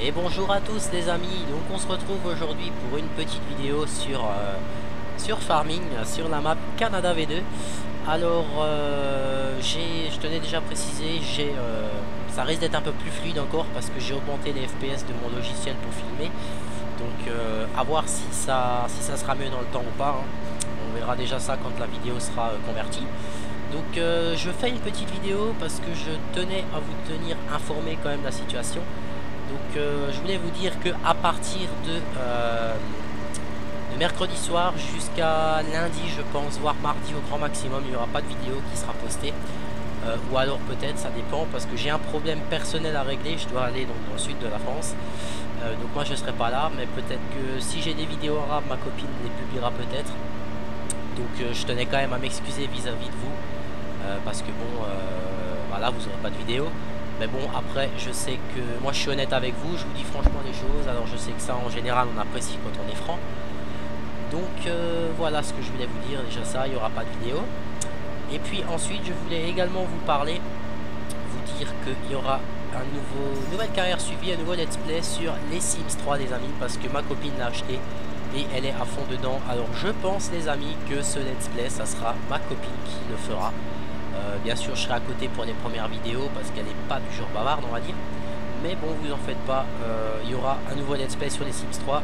Et bonjour à tous les amis, donc on se retrouve aujourd'hui pour une petite vidéo sur Farming, sur la map Canada V2. Alors je tenais déjà à préciser, ça risque d'être un peu plus fluide encore parce que j'ai augmenté les FPS de mon logiciel pour filmer. Donc à voir si ça sera mieux dans le temps ou pas, hein. On verra déjà ça quand la vidéo sera convertie. Donc je fais une petite vidéo parce que je tenais à vous tenir informé quand même de la situation. Donc je voulais vous dire que à partir de mercredi soir jusqu'à lundi, je pense, voire mardi au grand maximum, il n'y aura pas de vidéo qui sera postée. Ou alors peut-être, ça dépend, parce que j'ai un problème personnel à régler. Je dois aller donc dans le sud de la France. Donc moi je serai pas là, mais peut-être que si j'ai des vidéos arabes, ma copine les publiera peut-être. Donc je tenais quand même à m'excuser vis-à-vis de vous. Parce que bon, voilà, vous n'aurez pas de vidéo. Mais bon, après, je sais que moi je suis honnête avec vous, je vous dis franchement les choses. Alors je sais que ça en général on apprécie quand on est franc. Donc voilà ce que je voulais vous dire, déjà ça, il n'y aura pas de vidéo. Et puis ensuite je voulais également vous parler, vous dire qu'il y aura une nouvelle carrière suivie, un nouveau let's play sur les Sims 3 les amis, parce que ma copine l'a acheté et elle est à fond dedans. Alors je pense les amis que ce let's play ça sera ma copine qui le fera. Bien sûr je serai à côté pour les premières vidéos parce qu'elle n'est pas du genre bavarde on va dire. Mais bon vous en faites pas, il y aura un nouveau let's play sur les Sims 3.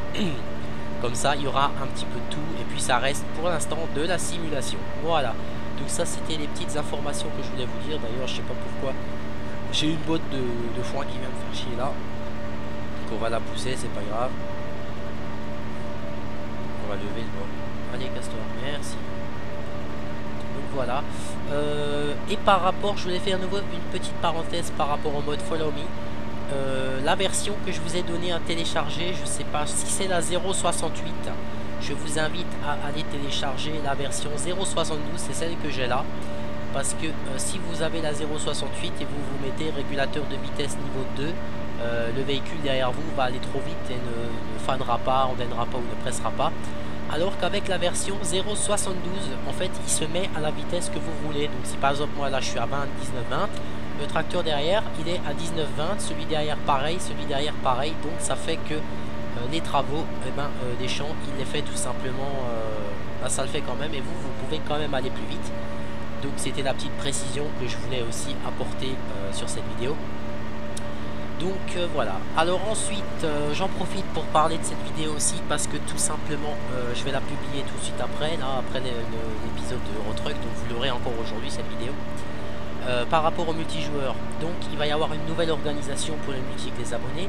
Comme ça il y aura un petit peu de tout et puis ça reste pour l'instant de la simulation. Voilà, donc ça c'était les petites informations que je voulais vous dire. D'ailleurs je sais pas pourquoi j'ai une botte de foin qui vient me faire chier là. Donc on va la pousser, c'est pas grave. On va lever le bord. Allez casse-toi, merci. Donc voilà, et par rapport, je voulais faire une petite parenthèse par rapport au mode Follow Me. La version que je vous ai donné à télécharger, je sais pas si c'est la 0.68, je vous invite à aller télécharger la version 0.72, c'est celle que j'ai là. Parce que si vous avez la 0.68 et vous mettez régulateur de vitesse niveau 2, le véhicule derrière vous va aller trop vite et ne fanera pas, ondènera pas ou ne pressera pas. Alors qu'avec la version 0.72, en fait, il se met à la vitesse que vous voulez. Donc si par exemple moi là je suis à 20, 19, 20, le tracteur derrière il est à 19, 20, celui derrière pareil, celui derrière pareil. Donc ça fait que les travaux, des champs, il les fait tout simplement, ça le fait quand même. Et vous pouvez quand même aller plus vite. Donc c'était la petite précision que je voulais aussi apporter sur cette vidéo. Donc voilà, alors ensuite j'en profite pour parler de cette vidéo aussi parce que tout simplement je vais la publier tout de suite après, là après l'épisode de Eurotruck, donc vous l'aurez encore aujourd'hui cette vidéo. Par rapport au multijoueur, donc il va y avoir une nouvelle organisation pour le multi avec les abonnés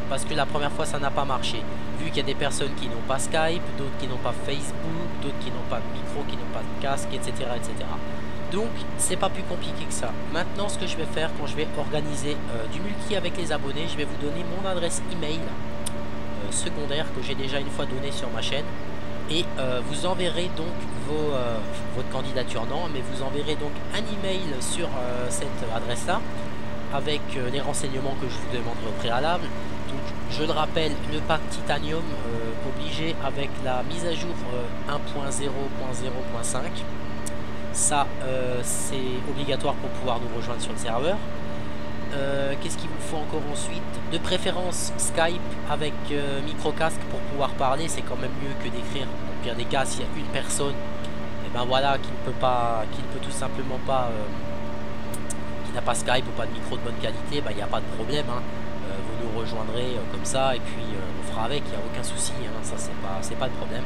parce que la première fois ça n'a pas marché, vu qu'il y a des personnes qui n'ont pas Skype, d'autres qui n'ont pas Facebook, d'autres qui n'ont pas de micro, qui n'ont pas de casque, etc. etc. Donc c'est pas plus compliqué que ça. Maintenant ce que je vais faire quand je vais organiser du multi avec les abonnés, je vais vous donner mon adresse email secondaire que j'ai déjà une fois donné sur ma chaîne. Et vous enverrez donc votre candidature, non, mais vous enverrez donc un email sur cette adresse là avec les renseignements que je vous demanderai au préalable. Donc je le rappelle, le pack Titanium obligé avec la mise à jour 1.0.0.5. Ça c'est obligatoire pour pouvoir nous rejoindre sur le serveur. Qu'est-ce qu'il vous faut encore ensuite? De préférence Skype avec micro-casque pour pouvoir parler, c'est quand même mieux que d'écrire. Au pire des cas, s'il y a une personne et ben voilà, qui ne peut tout simplement pas, qui n'a pas Skype ou pas de micro de bonne qualité, ben, il n'y a pas de problème, hein. Vous nous rejoindrez comme ça et puis on fera avec, il n'y a aucun souci, hein. Ça c'est pas de problème.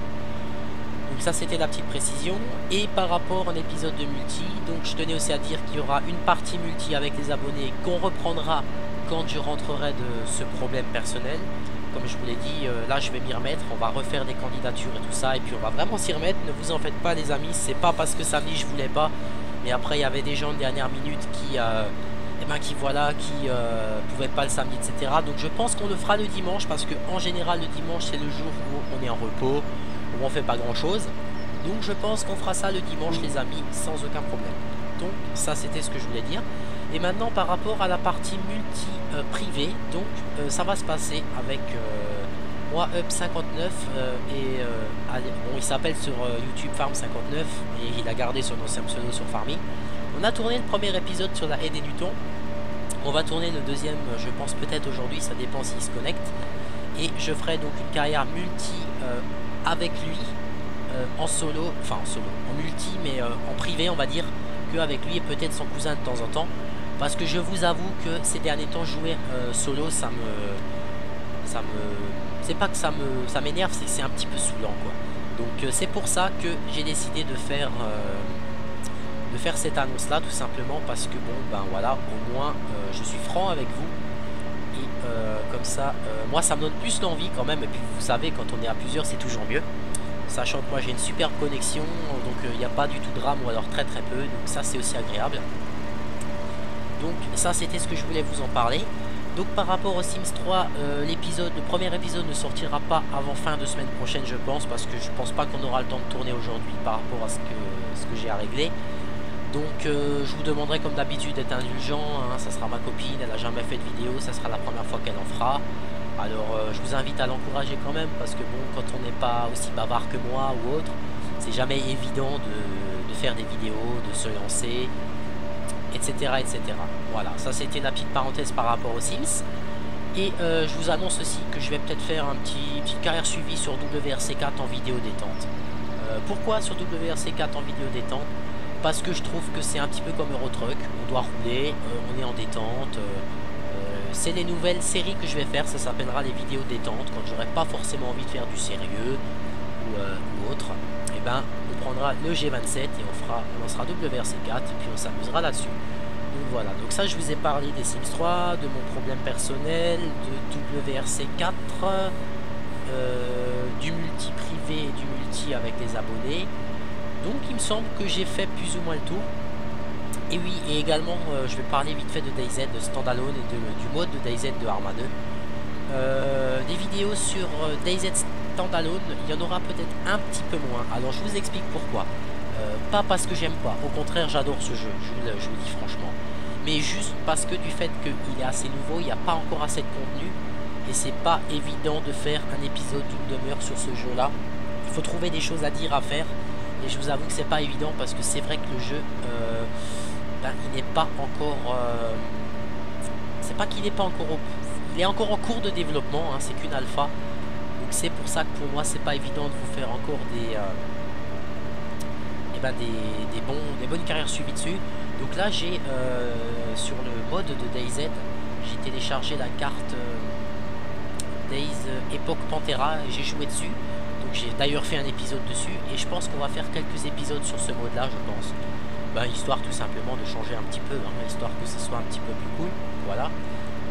Donc ça c'était la petite précision. Et par rapport à un épisode de multi, donc je tenais aussi à dire qu'il y aura une partie multi avec les abonnés qu'on reprendra quand je rentrerai de ce problème personnel. Comme je vous l'ai dit, là je vais m'y remettre, on va refaire des candidatures et tout ça, et puis on va vraiment s'y remettre. Ne vous en faites pas les amis, c'est pas parce que samedi je voulais pas, mais après il y avait des gens de dernière minute qui pouvaient pas le samedi, etc. Donc je pense qu'on le fera le dimanche, parce que en général le dimanche c'est le jour où on est en repos, où on fait pas grand chose. Donc je pense qu'on fera ça le dimanche les amis, sans aucun problème. Donc ça c'était ce que je voulais dire. Et maintenant par rapport à la partie multi privée, donc ça va se passer avec moi Up59 bon il s'appelle sur YouTube Farm59 et il a gardé son ancien pseudo sur Farming. On a tourné le premier épisode sur la haie des Newtons. On va tourner le deuxième, je pense peut-être aujourd'hui, ça dépend s'il se connecte. Et je ferai donc une carrière multi avec lui, en solo, enfin en solo, en multi, mais en privé on va dire, qu'avec lui et peut-être son cousin de temps en temps. Parce que je vous avoue que ces derniers temps, jouer solo, c'est pas que ça m'énerve, c'est que c'est un petit peu saoulant quoi. Donc c'est pour ça que j'ai décidé de faire cette annonce là, tout simplement parce que bon ben voilà, au moins je suis franc avec vous. Et comme ça, moi ça me donne plus l'envie quand même. Et puis vous savez, quand on est à plusieurs c'est toujours mieux. Sachant que moi j'ai une superbe connexion, donc il n'y a pas du tout de drame ou alors très très peu. Donc ça c'est aussi agréable. Donc ça c'était ce que je voulais vous en parler. Donc par rapport au Sims 3, le premier épisode ne sortira pas avant fin de semaine prochaine je pense. Parce que je pense pas qu'on aura le temps de tourner aujourd'hui par rapport à ce que j'ai à régler. Donc je vous demanderai comme d'habitude d'être indulgent, hein, ça sera ma copine, elle n'a jamais fait de vidéo, ça sera la première fois qu'elle en fera. Alors je vous invite à l'encourager quand même parce que bon, quand on n'est pas aussi bavard que moi ou autre, c'est jamais évident de faire des vidéos, de se lancer, etc. etc. Voilà, ça c'était la petite parenthèse par rapport aux Sims. Et je vous annonce aussi que je vais peut-être faire une petite carrière suivie sur WRC4 en vidéo détente. Pourquoi sur WRC4 en vidéo détente? Parce que je trouve que c'est un petit peu comme Euro Truck, on doit rouler, on est en détente. C'est les nouvelles séries que je vais faire, ça s'appellera les vidéos détente, quand j'aurai pas forcément envie de faire du sérieux ou autre. Et ben on prendra le G27 et on lancera WRC4 et puis on s'amusera là-dessus. Donc voilà, donc ça je vous ai parlé des Sims 3, de mon problème personnel, de WRC4, du multi privé et du multi avec les abonnés. Donc il me semble que j'ai fait plus ou moins le tour. Et oui, et également je vais parler vite fait de DayZ, de Standalone et du mode de DayZ de Arma 2. Des vidéos sur DayZ Standalone, il y en aura peut-être un petit peu moins. Alors je vous explique pourquoi. Pas parce que j'aime pas, au contraire j'adore ce jeu, je vous le dis franchement. Mais juste parce que du fait qu'il est assez nouveau, il n'y a pas encore assez de contenu. Et c'est pas évident de faire un épisode d'une demi-heure sur ce jeu là. Il faut trouver des choses à dire, à faire. Et je vous avoue que c'est pas évident parce que c'est vrai que le jeu, il n'est pas encore... c'est pas qu'il n'est pas encore... Il est encore en cours de développement, hein, c'est qu'une alpha. Donc c'est pour ça que pour moi c'est pas évident de vous faire encore des bonnes carrières suivies dessus. Donc là j'ai sur le mode de DayZ, j'ai téléchargé la carte Days Epoch Pantera et j'ai joué dessus. Donc j'ai d'ailleurs fait un épisode dessus et je pense qu'on va faire quelques épisodes sur ce mode là je pense. Histoire tout simplement de changer un petit peu, hein, histoire que ce soit un petit peu plus cool, voilà.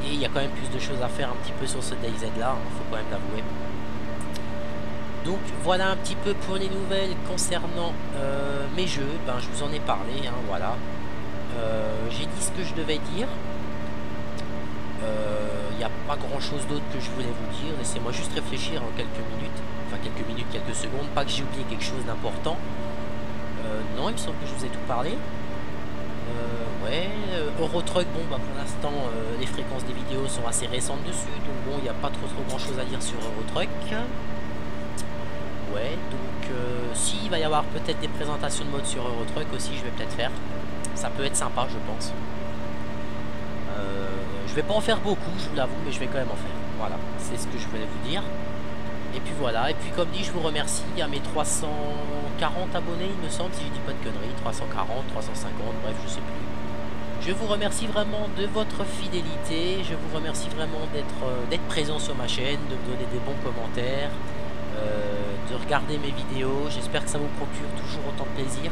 Et il y a quand même plus de choses à faire un petit peu sur ce DayZ là, hein, faut quand même l'avouer. Donc voilà un petit peu pour les nouvelles concernant mes jeux, je vous en ai parlé, hein, voilà. J'ai dit ce que je devais dire. Il n'y a pas grand chose d'autre que je voulais vous dire, laissez-moi juste réfléchir en quelques minutes, quelques secondes, pas que j'ai oublié quelque chose d'important. Non, il me semble que je vous ai tout parlé. Ouais, Euro Truck, bon pour l'instant les fréquences des vidéos sont assez récentes dessus, donc bon il n'y a pas trop grand chose à dire sur Euro Truck. Ouais, donc si il va y avoir peut-être des présentations de mode sur Euro Truck aussi, je vais peut-être faire. Ça peut être sympa je pense. Je vais pas en faire beaucoup, je vous l'avoue, mais je vais quand même en faire. Voilà, c'est ce que je voulais vous dire. Et puis voilà, et puis comme dit, je vous remercie à mes 340 abonnés, il me semble, si je dis pas de conneries, 340, 350, bref, je sais plus. Je vous remercie vraiment de votre fidélité, je vous remercie vraiment d'être présent sur ma chaîne, de me donner des bons commentaires, de regarder mes vidéos. J'espère que ça vous procure toujours autant de plaisir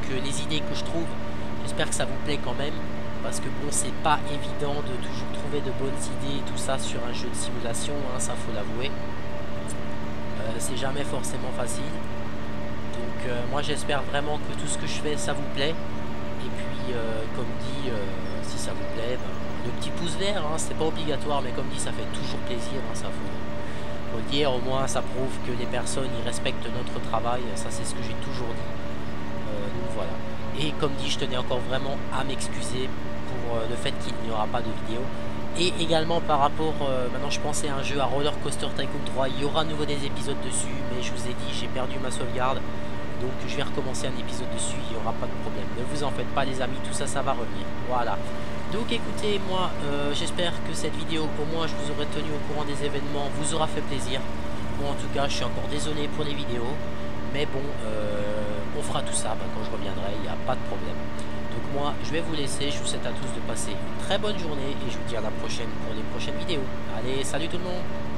que les idées que je trouve. J'espère que ça vous plaît quand même, parce que bon, c'est pas évident de toujours trouver de bonnes idées et tout ça sur un jeu de simulation, hein, ça faut l'avouer. C'est jamais forcément facile. Donc moi j'espère vraiment que tout ce que je fais ça vous plaît. Et puis comme dit, si ça vous plaît, le petit pouce vert, hein, c'est pas obligatoire, mais comme dit ça fait toujours plaisir, hein, ça faut le dire, au moins ça prouve que les personnes ils respectent notre travail, ça c'est ce que j'ai toujours dit. Donc voilà. Et comme dit, je tenais encore vraiment à m'excuser pour le fait qu'il n'y aura pas de vidéo. Et également par rapport, maintenant je pensais à un jeu, à Roller Coaster Tycoon 3, il y aura à nouveau des épisodes dessus, mais je vous ai dit, j'ai perdu ma sauvegarde, donc je vais recommencer un épisode dessus, il n'y aura pas de problème. Ne vous en faites pas les amis, tout ça, ça va revenir. Voilà. Donc écoutez, moi j'espère que cette vidéo, au moins je vous aurai tenu au courant des événements, vous aura fait plaisir. Bon, en tout cas, je suis encore désolé pour les vidéos, mais bon, on fera tout ça quand je reviendrai, il n'y a pas de problème. Donc moi, je vais vous laisser, je vous souhaite à tous de passer une très bonne journée et je vous dis à la prochaine pour les prochaines vidéos. Allez, salut tout le monde!